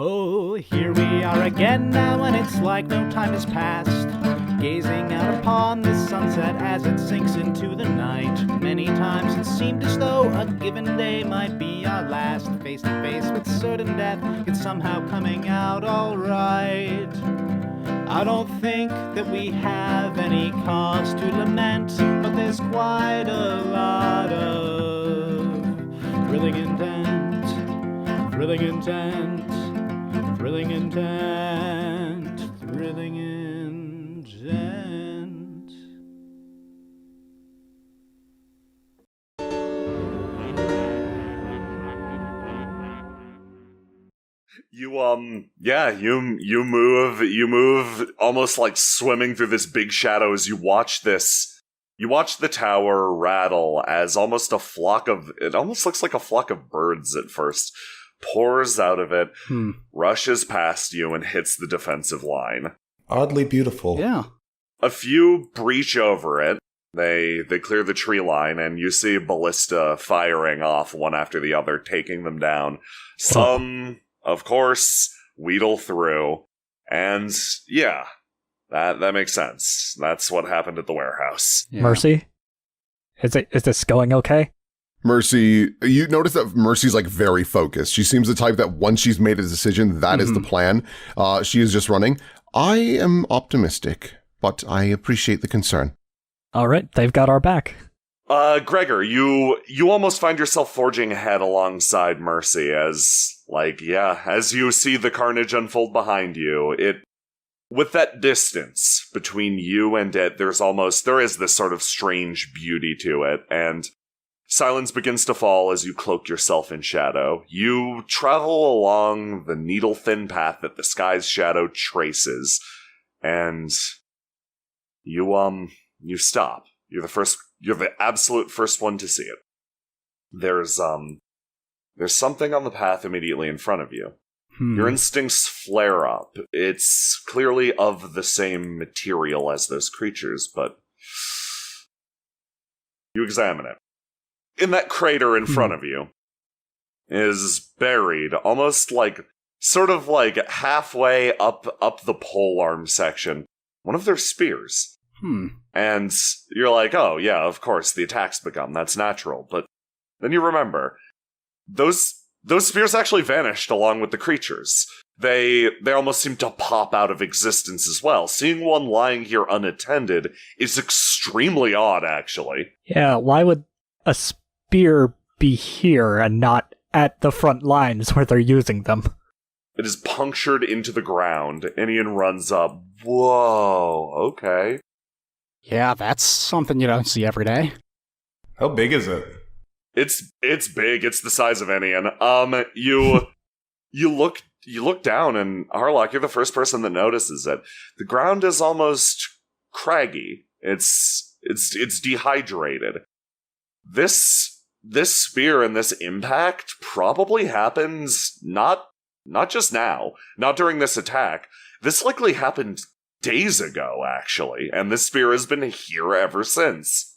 Oh, here we are again now, and it's like no time has passed. Gazing out upon the sunset as it sinks into the night. Many times it seemed as though a given day might be our last. Face to face with certain death, it's somehow coming out alright. I don't think that we have any cause to lament, but there's quite a lot of thrilling intent, thrilling intent, thrilling intent, thrilling intent. You move almost like swimming through this big shadow as you watch the tower rattle as it almost looks like a flock of birds at first, pours out of it, rushes past you, and hits the defensive line. Oddly beautiful. Yeah. A few breach over it. They clear the tree line, and you see ballista firing off one after the other, taking them down. Some, of course, wheedle through, and yeah, that makes sense. That's what happened at the warehouse. Yeah. Mercy? Is this going okay? Mercy, you notice that Mercy's like very focused. She seems the type that once she's made a decision, that is the plan. She is just running. I am optimistic, but I appreciate the concern. All right, they've got our back. Gregor, you almost find yourself forging ahead alongside Mercy as you see the carnage unfold behind you. With that distance between you and it, there is this sort of strange beauty to it, and silence begins to fall as you cloak yourself in shadow. You travel along the needle-thin path that the sky's shadow traces, and you stop. You're the absolute first one to see it. There's something on the path immediately in front of you. Your instincts flare up. It's clearly of the same material as those creatures, but you examine it. In that crater in front of you is buried, almost sort of halfway up the polearm section, one of their spears. And you're like, oh yeah, of course, the attack's begun, that's natural. But then you remember, those spears actually vanished along with the creatures. They almost seem to pop out of existence as well. Seeing one lying here unattended is extremely odd, actually. Yeah, why would a spear be here and not at the front lines where they're using them? It is punctured into the ground. Inian runs up. Whoa, okay. Yeah, that's something you don't see every day. How big is it? It's big. It's the size of Inian. You look down, and Harlock, you're the first person that notices it. The ground is almost craggy. It's dehydrated. This spear and this impact probably happens not just now, not during this attack. This likely happened days ago, actually, and this spear has been here ever since.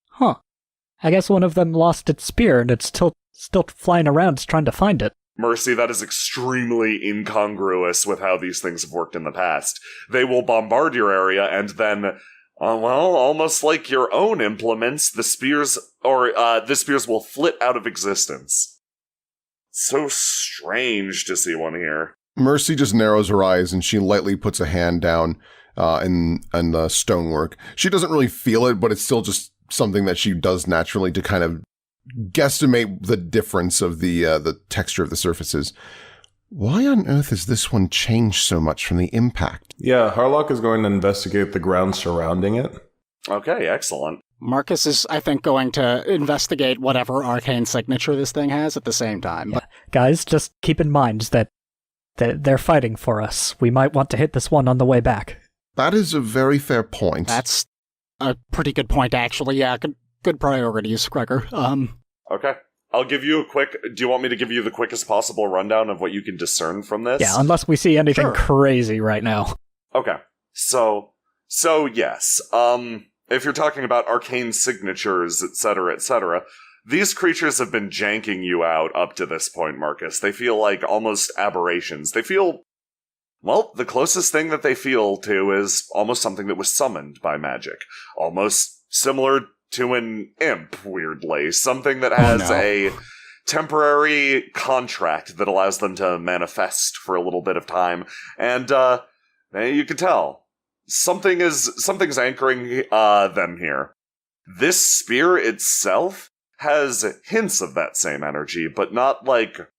Huh. I guess one of them lost its spear, and it's still flying around trying to find it. Mercy, that is extremely incongruous with how these things have worked in the past. They will bombard your area, and then, almost like your own implements, the spears will flit out of existence. So strange to see one here. Mercy just narrows her eyes and she lightly puts a hand down in the stonework. She doesn't really feel it, but it's still just something that she does naturally to kind of guesstimate the difference of the texture of the surfaces. Why on earth has this one changed so much from the impact? Yeah, Harlock is going to investigate the ground surrounding it. Okay, excellent. Marcus is, I think, going to investigate whatever arcane signature this thing has at the same time. Yeah. Guys, just keep in mind that they're fighting for us. We might want to hit this one on the way back. That is a very fair point. That's a pretty good point, actually. Yeah, good priorities, Gregor. Okay. I'll give you do you want me to give you the quickest possible rundown of what you can discern from this? Yeah, unless we see anything crazy right now. Okay. So yes. If you're talking about arcane signatures, etc., these creatures have been janking you out up to this point, Marcus. They feel like almost aberrations. They feel, well, the closest thing that they feel to is almost something that was summoned by magic. Almost similar to an imp, weirdly. Something that has a temporary contract that allows them to manifest for a little bit of time. And, you can tell. Something's anchoring them here. This spear itself has hints of that same energy, but not like...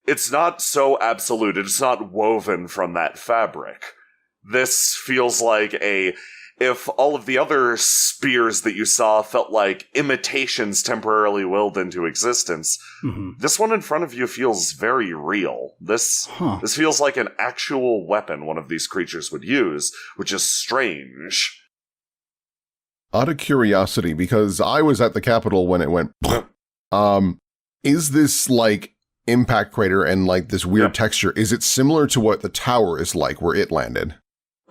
It's not so absolute, it's not woven from that fabric. This feels like if all of the other spears that you saw felt like imitations temporarily willed into existence, this one in front of you feels very real. This feels like an actual weapon one of these creatures would use, which is strange. Out of curiosity, because I was at the Capitol when it went, is this like impact crater and like this weird texture, is it similar to what the tower is like where it landed?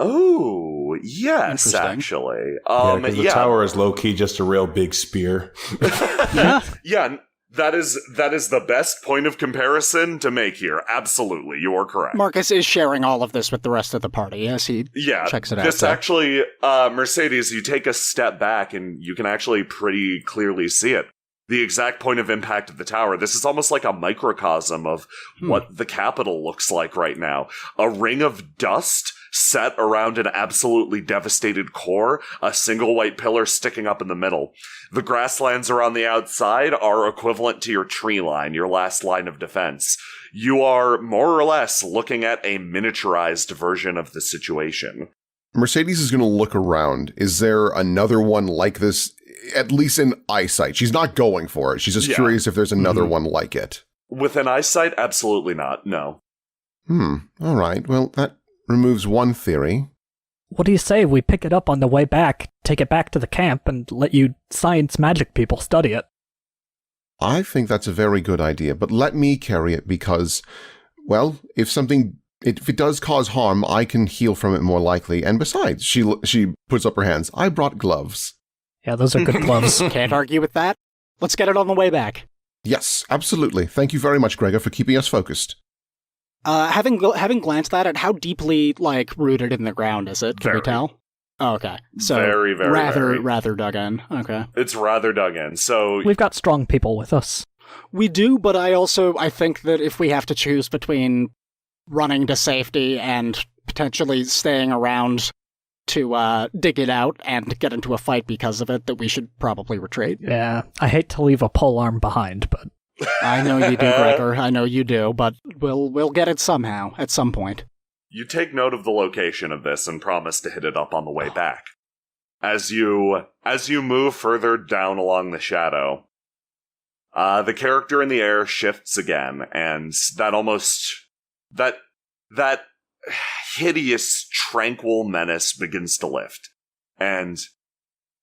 Oh, yes, actually. Because the tower is low-key just a real big spear. Yeah, that is the best point of comparison to make here. Absolutely, you are correct. Marcus is sharing all of this with the rest of the party as he checks it out. This actually, Mercedes, you take a step back and you can actually pretty clearly see it. The exact point of impact of the tower. This is almost like a microcosm of what the Capitol looks like right now. A ring of dust set around an absolutely devastated core, a single white pillar sticking up in the middle. The grasslands around the outside are equivalent to your tree line, your last line of defense. You are more or less looking at a miniaturized version of the situation. Mercedes is going to look around. Is there another one like this, at least in eyesight? She's not going for it. She's just curious if there's another one like it. With an eyesight, absolutely not, no. All right. Well, that removes one theory. What do you say we pick it up on the way back, take it back to the camp, and let you science magic people study it? I think that's a very good idea, but let me carry it because, well, if it does cause harm, I can heal from it more likely. And besides, she puts up her hands. I brought gloves. Yeah, those are good gloves. Can't argue with that. Let's get it on the way back. Yes, absolutely. Thank you very much, Gregor, for keeping us focused. Having glanced at it, how deeply, rooted in the ground is it? Can we tell? Oh, okay. So very, very, rather dug in. Okay. It's rather dug in. So we've got strong people with us. We do, but I think that if we have to choose between running to safety and potentially staying around to dig it out and get into a fight because of it, that we should probably retreat. Yeah, I hate to leave a polearm behind, but... I know you do, Gregor. I know you do, but we'll get it somehow, at some point. You take note of the location of this and promise to hit it up on the way back. As you move further down along the shadow, the character in the air shifts again, and that hideous, tranquil menace begins to lift. And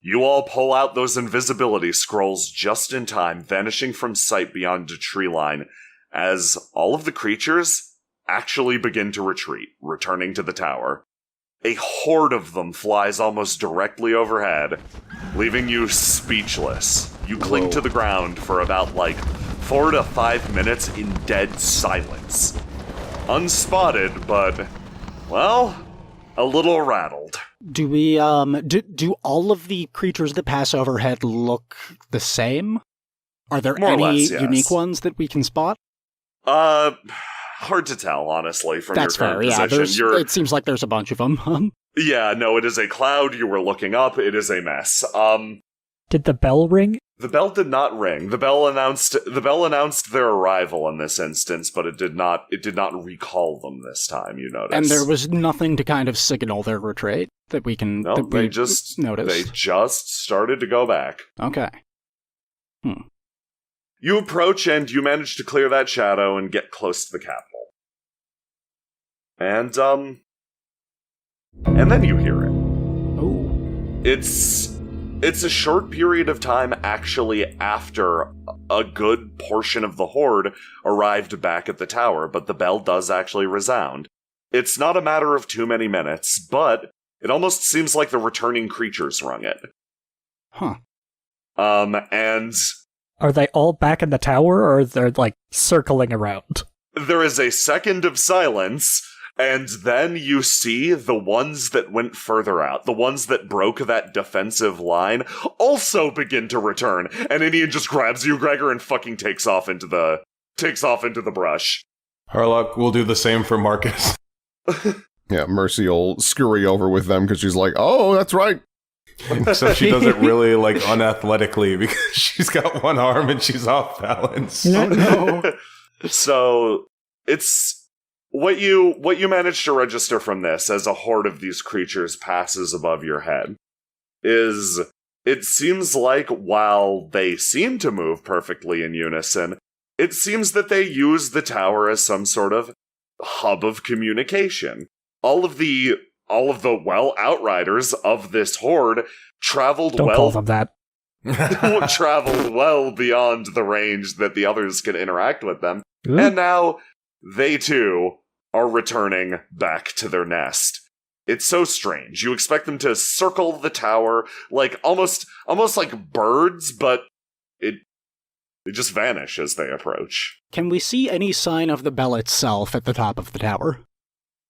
you all pull out those invisibility scrolls just in time, vanishing from sight beyond the tree line, as all of the creatures actually begin to retreat, returning to the tower. A horde of them flies almost directly overhead, leaving you speechless. You cling to the ground for about 4 to 5 minutes in dead silence. Unspotted, but, well, a little rattled. Do we, do all of the creatures that pass overhead look the same? Are there More or any less, yes. unique ones that we can spot? Hard to tell, honestly, from That's your current fair, position. It seems like there's a bunch of them. Yeah, no, it is a cloud. You were looking up. It is a mess. Did the bell ring? The bell did not ring. The bell announced their arrival in this instance, but it did not recall them this time, you notice. And there was nothing to kind of signal their retreat that we can notice. They just started to go back. Okay. You approach and you manage to clear that shadow and get close to the Capitol. And then you hear it. Oh. It's a short period of time actually after a good portion of the horde arrived back at the tower, but the bell does actually resound. It's not a matter of too many minutes, but it almost seems like the returning creatures rung it. Huh. And Are they all back in the tower, or they're, like, circling around? There is a second of silence, and then you see the ones that went further out, the ones that broke that defensive line, also begin to return. And Indian just grabs you, Gregor, and fucking takes off into the brush. Harlock will do the same for Marcus. Yeah, Mercy will scurry over with them because she's like, oh, that's right. So she does it really, like, unathletically because she's got one arm and she's off balance. Oh, no. So it's what you manage to register from this as a horde of these creatures passes above your head is it seems like while they seem to move perfectly in unison, it seems that they use the tower as some sort of hub of communication. All of the outriders of this horde traveled Don't call them that. traveled well beyond the range that the others can interact with them. Ooh. And now they too are returning back to their nest. It's so strange. You expect them to circle the tower like almost like birds, but it just vanish as they approach. Can we see any sign of the bell itself at the top of the tower?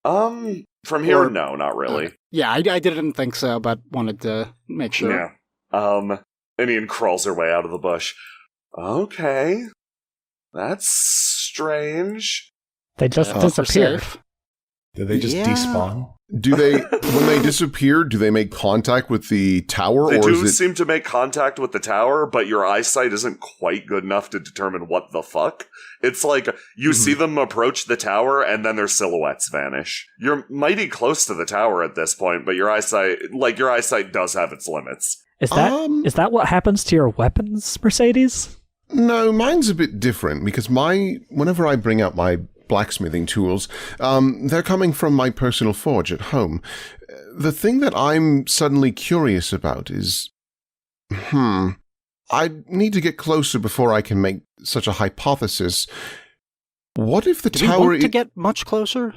From here, no, not really. Yeah, I didn't think so, but wanted to make sure. Yeah. Indian crawls her way out of the bush. Okay. That's strange. They just For disappeared. safe. Did they just despawn? Do they, when they disappear, do they make contact with the tower? They or do is it... seem to make contact with the tower, but your eyesight isn't quite good enough to determine what the fuck. It's like you see them approach the tower and then their silhouettes vanish. You're mighty close to the tower at this point, but your eyesight does have its limits. Is that what happens to your weapons, Mercedes? No, mine's a bit different because whenever I bring out my blacksmithing tools, they're coming from my personal forge at home. The thing that I'm suddenly curious about is, I need to get closer before I can make such a hypothesis. What if the Do tower... we want to get much closer?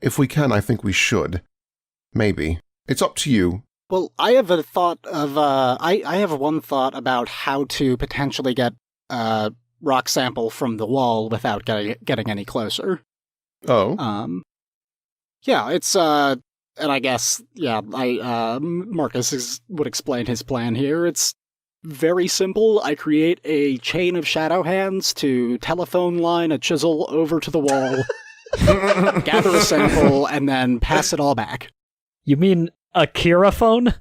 If we can, I think we should. Maybe. It's up to you. Well, I have a thought of, I have one thought about how to potentially get a rock sample from the wall without getting any closer. Oh. Yeah, it's, and I guess, yeah, Marcus would explain his plan here. It's very simple. I create a chain of shadow hands to telephone line a chisel over to the wall, gather a sample, and then pass it all back. You mean a Kira phone?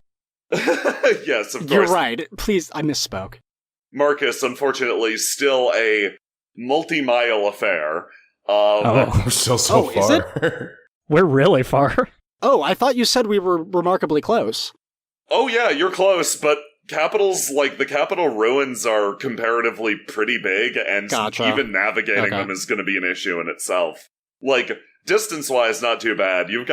Yes, of course. You're right. Please, I misspoke. Marcus, unfortunately, still a multi-mile affair. We're still so Oh, is far. We're really far. Oh, I thought you said we were remarkably close. Oh yeah, you're close, but the capital ruins are comparatively pretty big, and Gotcha. even navigating them is going to be an issue in itself. Like, distance-wise, not too bad. You've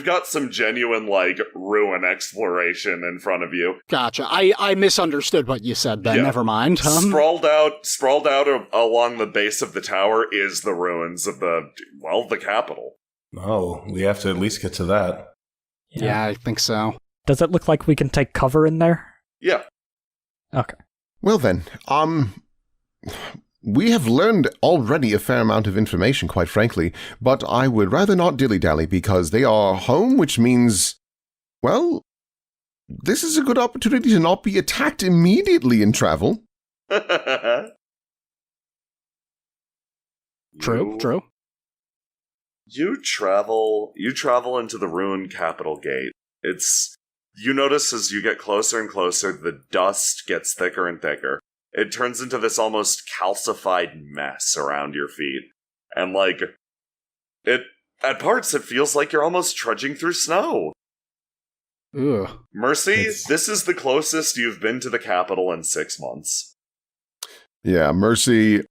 got some genuine, like, ruin exploration in front of you. Gotcha. I misunderstood what you said then. Yeah. Never mind. Sprawled out along the base of the tower is the ruins of the capital. Oh, we have to at least get to that. Yeah, I think so. Does it look like we can take cover in there? Yeah. Okay. Well then, we have learned already a fair amount of information, quite frankly, but I would rather not dilly-dally because they are home, which means, well, this is a good opportunity to not be attacked immediately in travel. True. You travel into the ruined capital gate. You notice as you get closer and closer, the dust gets thicker and thicker. It turns into this almost calcified mess around your feet. And at parts it feels like you're almost trudging through snow. Ugh. Mercy, this is the closest you've been to the capital in 6 months. Yeah, Mercy,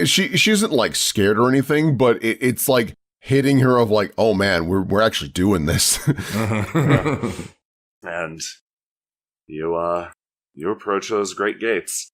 she isn't like scared or anything, but it's like hitting her of like, oh man, we're actually doing this. And you approach those great gates.